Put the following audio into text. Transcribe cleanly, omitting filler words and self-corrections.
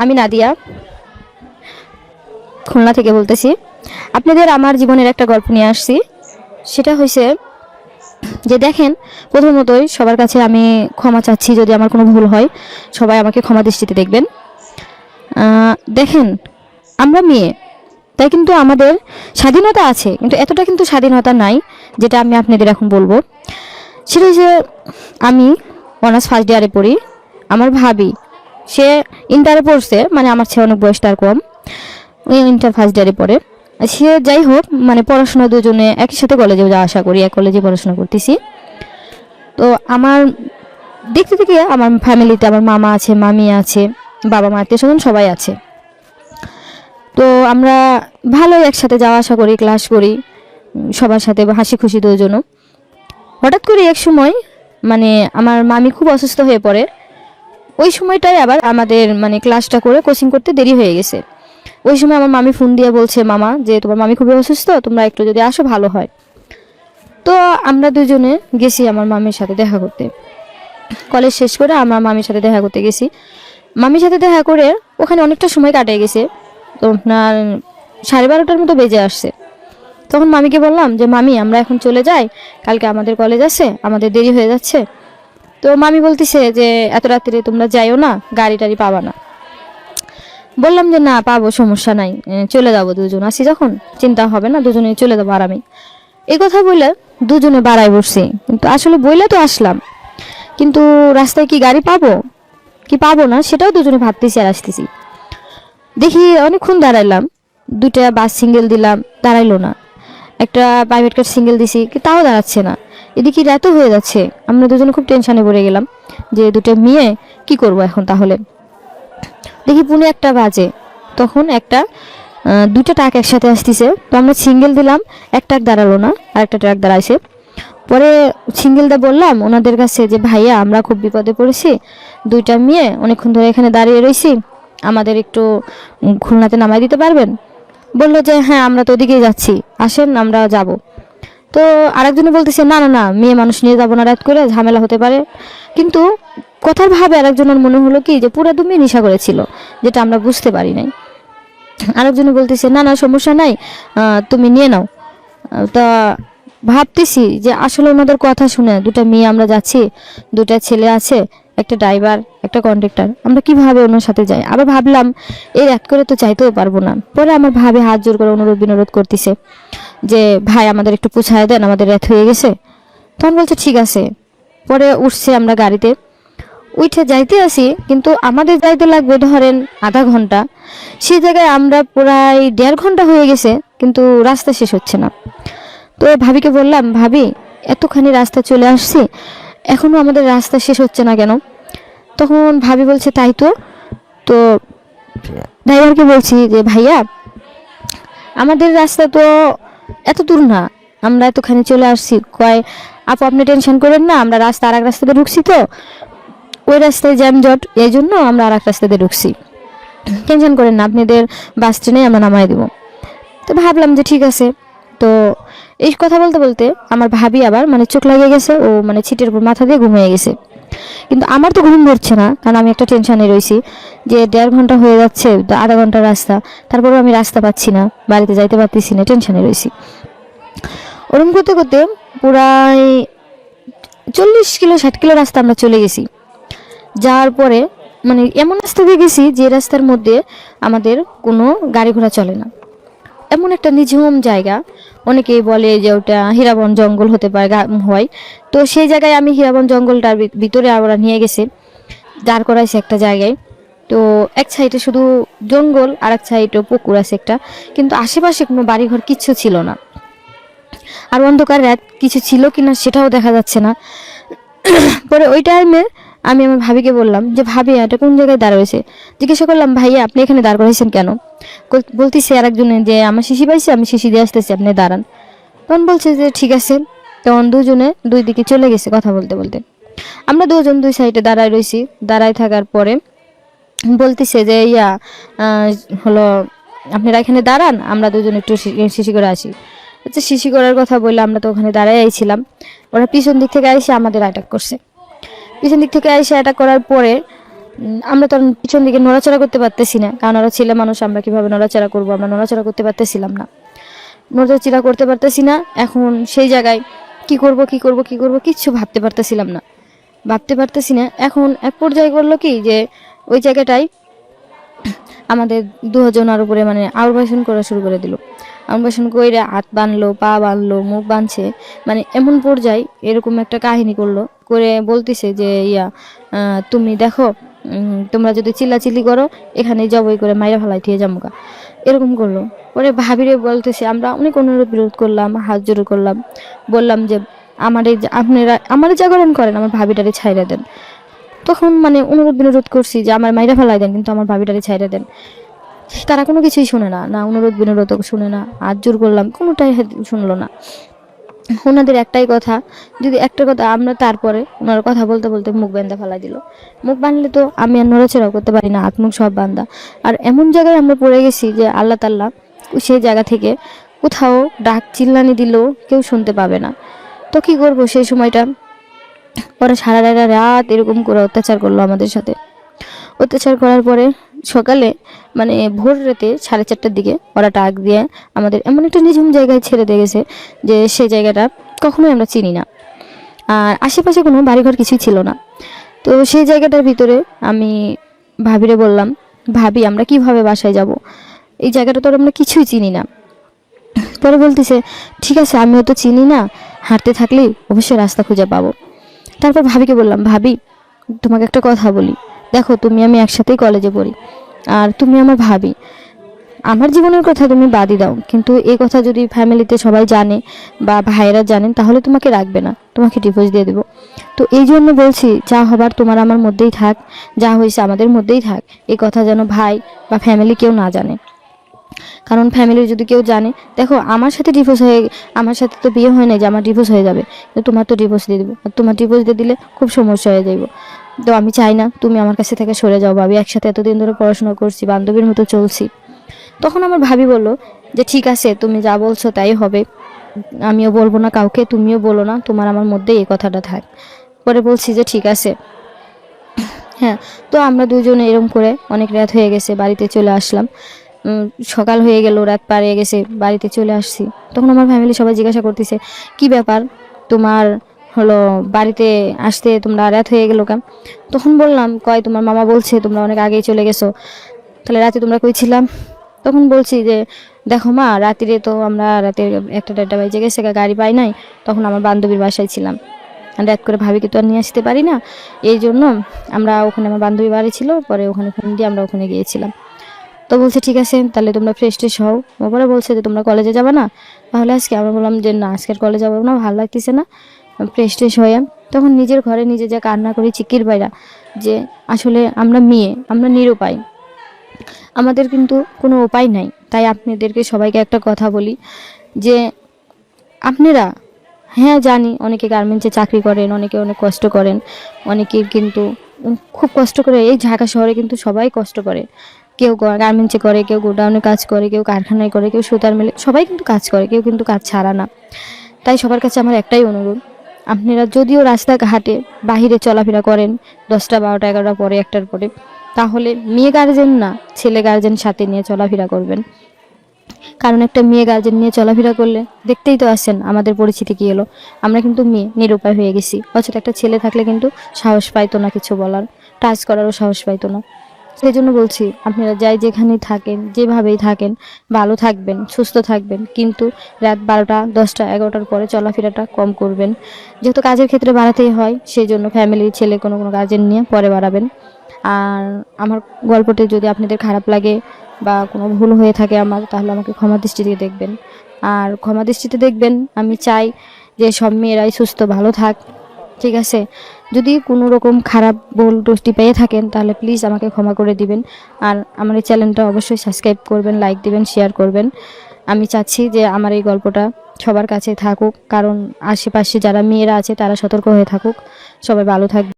আমি নাদিয়া খুলনা থেকে বলতেছি। আপনাদের আমার জীবনের একটা গল্প নিয়ে আসছি। সেটা হয়েছে যে দেখেন, প্রথমতই সবার কাছে আমি ক্ষমা চাচ্ছি যদি আমার কোনো ভুল হয়। সবাই আমাকে ক্ষমা দৃষ্টিতে দেখবেন। দেখেন, আমরা মেয়ে, তাই কিন্তু আমাদের স্বাধীনতা আছে, কিন্তু এতটা কিন্তু স্বাধীনতা নাই যেটা আমি আপনাদের এখন বলবো। সেটা হচ্ছে, আমি অনার্স ফার্স্ট ইয়ারে পড়ি। আমার ভাবি, সে ইন্টারে পড়ছে, মানে আমার চেয়ে অনেক বয়সটা আর কম। ওই ইন্টার ফার্স্ট ইয়ারে পড়ে। সে যাই হোক, মানে পড়াশোনা দুজনে একই সাথে কলেজে যাওয়া আসা করি, এক কলেজে পড়াশোনা করতেছি। তো আমার দেখতে থেকে আমার ফ্যামিলিতে আমার মামা আছে, মামি আছে, বাবা মা আত্মীয় স্বজন সবাই আছে। তো আমরা ভালোই একসাথে যাওয়া আসা করি, ক্লাস করি, সবার সাথে হাসি খুশি দুজনও। হঠাৎ করে এক সময় মানে আমার মামি খুব অসুস্থ হয়ে পড়ে। ওই সময়টাই আবার আমাদের মানে ক্লাসটা করে কোচিং করতে দেরি হয়ে গেছে। ওই সময় আমার মামি ফোন দিয়ে বলছে, মামা যে তোমার মামি খুবই অসুস্থ, তোমরা একটু যদি আসো ভালো হয়। তো আমরা দুজনে গেছি আমার মামির সাথে দেখা করতে। কলেজ শেষ করে আমার মামির সাথে দেখা করতে গেছি। মামির সাথে দেখা করে ওখানে অনেকটা সময় কাটে গেছে। তো আপনার 12:30টার মতো বেজে আসছে। তখন মামিকে বললাম যে মামি, আমরা এখন চলে যাই, কালকে আমাদের কলেজ আছে, আমাদের দেরি হয়ে যাচ্ছে। তো মামি বলতেছে যে এত রাত্রে তোমরা যাইও না, গাড়ি টাড়ি পাবা না। বললাম যে না, পাবো, সমস্যা নাই, চলে যাবো, দুজন আসি যখন চিন্তা হবে না, দুজনে চলে যাবো আরামে। এই কথা বলে দুজনে বাড়ায় বসছি, কিন্তু আসলে বইলে তো আসলাম, কিন্তু রাস্তায় কি গাড়ি পাবো কি পাবো না সেটাও দুজনে ভাবতেছি আর আসতেছি। দেখি অনেকক্ষণ দাঁড়াইলাম, দুইটা বাস সিঙ্গেল দিলাম, দাঁড়াইলো না। একটা প্রাইভেট কার সিঙ্গেল দিছি, তাও দাঁড়াচ্ছে না। এদিকে রাতও হয়ে যাচ্ছে, আমরা দুজনে খুব টেনশনে পড়ে গেলাম যে দুটো মেয়ে কি করব এখন তাহলে। দেখি 1:45 বাজে, তখন একটা দুইটা ট্রাক একসাথে আসতেছে। তো আমরা সিঙ্গেল দিলাম, এক ট্রাক দাঁড়ালো না, আর একটা ট্রাক দাঁড়াইছে। পরে সিঙ্গেলদা বললাম ওনাদের কাছে যে ভাইয়া, আমরা খুব বিপদে পড়েছি, দুইটা মেয়ে অনেকক্ষণ ধরে এখানে দাঁড়িয়ে রয়েছি, আমাদের একটু খুলনাতে নামাই দিতে পারবেন? বললো যে হ্যাঁ, আমরা তো ওদিকেই যাচ্ছি, আসেন আমরা যাব। তো আরেকজনে বলতেছে না না না, মেয়ে মানুষ নিয়ে যাবো না, রাত করে ঝামেলা হতে পারে। কিন্তু কথার ভাবে আরেকজনের মনে হলো কি যে পুরা তুমি নেশা করেছিল, যেটা আমরা বুঝতে পারি নাই। আরেকজনে বলতেছে না না, সমস্যা নাই, তুমি নিয়ে নাও। তা ভাবতেছি যে আসলে ওনাদের কথা শুনে দুটা মেয়ে আমরা যাচ্ছি, দুটা ছেলে আছে, একটা ড্রাইভার, একটা কন্ডাক্টর, আমরা কিভাবে ওনার সাথে যাই। আবার ভাবলাম এই রাত করে তো চাইতেও পারবো না। পরে আমার ভাবি হাত জোর করে অনুরোধ বিনোরোধ করতেছে যে ভাই, আমাদের একটু পুছায় দেন, আমাদের রাত হয়ে গেছে। তখন বলছে ঠিক আছে। পরে উঠছে আমরা গাড়িতে, উঠে যাইতে আসি, কিন্তু আমাদের যাইতে লাগবে ধরেন আধা ঘন্টা। সেই জায়গায় আমরা প্রায় 1.5 ঘন্টা হয়ে গেছে, কিন্তু রাস্তা শেষ হচ্ছে না। তো ভাবিকে বললাম, ভাবি এতখানি রাস্তা চলে আসছি, এখনো আমাদের রাস্তা শেষ হচ্ছে না কেন? তখন ভাবি বলছে তাই তো। তো ড্রাইভারকে বলছি যে ভাইয়া, আমাদের রাস্তা তো এত দূর না, আমরা এতখানি চলে আসছি। কয় আপু, আপনি টেনশন করেন না, আমরা রাস্তা আর এক রাস্তাতে ঢুকছি, তো ওই রাস্তায় জ্যামজট, এই জন্য আমরা আর এক রাস্তাতে ঢুকছি, টেনশন করেন না, আপনাদের বাস ট্রেনে আমরা নামাই দেবো। তো ভাবলাম যে ঠিক আছে। তো এই কথা বলতে বলতে আমার ভাবি আবার মানে চোখ লাগিয়ে গেছে, ও মানে ছিটের উপর মাথা দিয়ে ঘুমিয়ে গেছে। কিন্তু আমার তো ঘুম ধরছে না, কারণ আমি একটা টেনশনে রয়েছি যে 1.5 ঘন্টা হয়ে যাচ্ছে, আধা ঘন্টার রাস্তা, তারপরেও আমি রাস্তা পাচ্ছি না, বাড়িতে যাইতে পারতেছি না, টেনশনে রয়েছি। ওরম করতে করতে প্রায় 40 কিলো 60 কিলো রাস্তা আমরা চলে গেছি। যাওয়ার পরে মানে এমন রাস্তা দিয়ে গেছি যে রাস্তার মধ্যে আমাদের কোনো গাড়ি ঘোড়া চলে না, এমন একটা নিঝুম জায়গা। অনেকেই বলে যে ওটা হীরাবন জঙ্গল হতে পারে, হয়। তো সেই জায়গায় আমি হীরাবন জঙ্গলটার ভিতরে ওরা নিয়ে গেছে, দাঁড় করাইছে একটা জায়গায়। তো এক সাইডে শুধু জঙ্গল, আর এক সাইডে পুকুর আছে একটা, কিন্তু আশেপাশে কোনো বাড়িঘর কিচ্ছু ছিল না। আর অন্ধকার রাত, কিছু ছিল কিনা সেটাও দেখা যাচ্ছে না। পরে ওই টাইমে আমি আমার ভাবিকে বললাম যে ভাবি, এটা কোন জায়গায় দাঁড়াইছে? জিজ্ঞাসা করলাম ভাইয়া, আপনি এখানে দাঁড় করাইছেন কেন? বলতেছে আর একজনে যে আমার শিশি পাইছে, আমি শিশি দিয়ে আসতেছি, আপনি দাঁড়ান। তখন বলছে যে ঠিক আছে। তখন দুজনে দুই দিকে চলে গেছে কথা বলতে বলতে। আমরা দুজন দুই সাইডে দাঁড়ায় রয়েছি। দাঁড়ায় থাকার পরে বলতেছে যে ইয়া হলো, আপনারা এখানে দাঁড়ান, আমরা দুজন একটু শিশি করে আসি। আচ্ছা, শিশি করার কথা বললে আমরা তো ওখানে দাঁড়াই আইছিলাম। ওরা পিছন দিক থেকে এসে আমাদের অ্যাটাক করছে। পিছন দিক থেকে এসে অ্যাটাক করার পরে আমরা তো আর পিছন দিকে নড়াচড়া করতে পারতেছি না, কারণ ওরা ছেলে মানুষ, আমরা কিভাবে নড়াচড়া করবো, আমরা নড়াচড়া করতে পারতেছিলাম না, নড়াচড়া করতে পারতেছি না। এখন সেই জায়গায় কি করব কি করব কি করব কিচ্ছু ভাবতে পারতেছিলাম না, ভাবতে পারতেছি না। এখন এক পর্যায়ে করলো কি যে ওই জায়গাটায় আমাদের দুজনের উপরে মানে আউটবাসন করা শুরু করে দিল। আউটবাসন করে হাত বাঁধলো, পা বাঁধলো, মুখ বাঁধছে, মানে এমন পর্যায়ে এরকম একটা কাহিনী করলো, করে বলতেছে যে তুমি দেখো, তোমরা যদি চিল্লাচিল্লি করো এখানে জবই করে মাইরা ফেলাই দিয়ে জামুকা, এরকম করলো। পরে ভাবিরে বলতেছে, আমরা অনেক অনুরোধ বিরোধ করলাম, হাত জোড়ো করলাম, বললাম যে আপনারা আমার জাগরণ করেন, আমার ভাবিটারে ছাইরা দেন। তখন মানে অনুরোধ বিনোরোধ করছি যে আমার মাইরা ফেলাই দেন, কিন্তু আমার ভাবিটারে ছাইরা দেন। তারা কোনো কিছুই শুনে না, না অনুরোধ বিনোরোধ শুনে না, হাত জোর করলাম, কোনোটাই শুনলো না। ওনাদের একটাই কথা, যদি একটা কথা আমরা, তারপরে ওনার কথা বলতে বলতে মুখ বান্ধা ফেলাই দিল। মুখ বাঁধলে তো আমি আর নড়াচড়াও করতে পারি না, হাত মুখ সব বান্ধা। আর এমন জায়গায় আমরা পড়ে গেছি যে আল্লাহ তাল্লাহ সেই জায়গা থেকে কোথাও ডাক চিল্লানি দিলেও কেউ শুনতে পাবে না। তো কি করব সেই সময়টা? ওরা সারা রাত এরকম করে অত্যাচার করলো আমাদের সাথে। অত্যাচার করার পরে সকালে মানে ভোর রাতে 4:30টার দিকে ওরা ডাক দিয়ে আমাদের এমন একটা নিঝুম জায়গায় ছেড়ে দিয়ে গেছে যে সেই জায়গাটা কখনোই আমরা চিনি না, আর আশেপাশে কোনো বাড়িঘর কিছুই ছিল না। তো সেই জায়গাটার ভিতরে আমি ভাবিরে বললাম, ভাবি আমরা কিভাবে বাসায় যাব, এই জায়গাটা তো আমরা কিছুই চিনি না। পরে বলতেছে, ঠিক আছে আমিও তো চিনি না, হাঁটতে থাকলেই অবশ্যই রাস্তা খুঁজে পাবো। তারপর ভাবিকে বললাম, ভাবি তোমাকে একটা কথা বলি, দেখো তুমি আমি একসাথেই কলেজে পড়ি, আর তুমি আমার ভাবি, আমার জীবনের কথা তুমি বাদই দাও, কিন্তু এই কথা যদি ফ্যামিলিতে সবাই জানে বা ভাইয়েরা জানেন তাহলে তোমাকে রাখবে না, তোমাকে ডিভোর্স দিয়ে দেবো। তো এই জন্য বলছি, যা হবার তোমার আমার মধ্যেই থাক, যা হয়েছে আমাদের মধ্যেই থাক, এই কথা যেন ভাই বা ফ্যামিলি কেউ না জানে। কারণ ফ্যামিলির যদি কেউ জানে, দেখো আমার সাথে ডিভোর্স হয়ে, আমার সাথে তো বিয়ে হয় না যে আমার ডিভোর্স হয়ে যাবে, তো তোমার তো ডিভোর্স দিয়ে দেবো, আর তোমার ডিভোর্স দিয়ে দিলে খুব সমস্যা হয়ে যাইব। তো আমি চাই না তুমি আমার কাছে থেকে সরে যাও ভাবি, একসাথে এতদিন ধরে পড়াশোনা করছি, বান্ধবীর মতো চলছি। তখন আমার ভাবি বলল যে ঠিক আছে তুমি যা বলছো তাই হবে, আমিও বলবো না কাউকে, তুমিও বলো না, তোমার আমার মধ্যে এই কথাটা থাক। পরে বলছি যে ঠিক আছে। হ্যাঁ, তো আমরা দুজনে এরকম করে অনেক রাত হয়ে গেছে, বাড়িতে চলে আসলাম। সকাল হয়ে গেল, রাত পাড়িয়ে গেছে, বাড়িতে চলে আসছি। তখন আমার ফ্যামিলি সবাই জিজ্ঞাসা করতেছে, কি ব্যাপার তোমার, হলো বাড়িতে আসতে তোমরা রাত হয়ে গেল কেন? তখন বললাম, কয় তোমার মামা বলছে তোমরা অনেক আগেই চলে গেছো, তাহলে রাতে তোমরা কই ছিলাম? তখন বলছি যে দেখো মা, রাত্রে তো আমরা রাতে 1টা 1:30 বাজে গেছে, গাড়ি পাই নাই, তখন আমার বান্ধবীর বাসায় ছিলাম, রাত করে ভাবিকে তো আর নিয়ে আসতে পারি না, এই জন্য আমরা ওখানে, আমার বান্ধবী বাড়ি ছিল, পরে ওখানে ফোন দিয়ে আমরা ওখানে গিয়েছিলাম। তো বলছে ঠিক আছে তাহলে তোমরা ফ্রেশ ট্রেশ হও। ওপরে বলছে যে তোমরা কলেজে যাবে না, তাহলে আজকে আমরা বললাম যে না, আজকে কলেজ যাবো না, ভালো লাগতেছে না, ফ্রেশ ট্রেশ হয়ে তখন নিজের ঘরে নিজে যা কান্না করি চিকির বাইরা, যে আসলে আমরা মেয়ে, আমরা নিরুপায়, আমাদের কিন্তু কোনো উপায় নাই। তাই আপনাদেরকে সবাইকে একটা কথা বলি যে আপনারা, হ্যাঁ জানি অনেকে গার্মেন্টসে চাকরি করেন, অনেকে অনেক কষ্ট করেন, অনেকের কিন্তু খুব কষ্ট করে, এই ঢাকা শহরে কিন্তু সবাই কষ্ট করে, কেউ গার্মেন্টসে করে, কেউ গোডাউনে কাজ করে, কেউ কারখানায় করে, কেউ সুতার মিলে, সবাই কিন্তু কাজ করে, কেউ কিন্তু কাজ ছাড়া না। তাই সবার কাছে আমার একটাই অনুরোধ, আপনারা যদিও রাস্তাঘাটে বাহিরে চলাফেরা করেন 10টা 12টা 11টা পরে, 1টার পরে, তাহলে মেয়ে গার্জেন না, ছেলে গার্জেন সাথে নিয়ে চলাফেরা করবেন। কারণ একটা মেয়ে গার্জেন নিয়ে চলাফেরা করলে, দেখতেই তো আসছেন আমাদের পরিস্থিতি কি এলো, আমরা কিন্তু মেয়ে নিরুপায় হয়ে গেছি। অথচ একটা ছেলে থাকলে কিন্তু সাহস পাইতো না কিছু বলার, টাচ করারও সাহস পাইতো না। সেই জন্য বলছি, আপনারা যাই যেখানেই থাকেন, যেভাবেই থাকেন, ভালো থাকবেন, সুস্থ থাকবেন, কিন্তু রাত 12টা 10টা 11টার পরে চলাফেরাটা কম করবেন। যেহেতু কাজের ক্ষেত্রে বাড়াতেই হয়, সেই জন্য ফ্যামিলির ছেলে কোনো কোনো গার্জেন নিয়ে পরে বাড়াবেন। আর আমার গল্পটি যদি আপনাদের খারাপ লাগে বা কোনো ভুল হয়ে থাকে আমার, তাহলে আমাকে ক্ষমা দৃষ্টিতে দেখবেন। আর ক্ষমা দৃষ্টিতে দেখবেন, আমি চাই যে সব মেয়েরাই সুস্থ ভালো থাক, ঠিক আছে? যদি কোনো রকম খারাপ ভুল ত্রুটি পেয়ে থাকেন তাহলে প্লিজ আমাকে ক্ষমা করে দিবেন। আর আমার এই চ্যানেলটা অবশ্যই সাবস্ক্রাইব করবেন, লাইক দিবেন, শেয়ার করবেন। আমি চাচ্ছি যে আমার এই গল্পটা সবার কাছে থাকুক, কারণ আশেপাশে যারা মেয়েরা আছে তারা সতর্ক হয়ে থাকুক। সবাই ভালো থাকবে।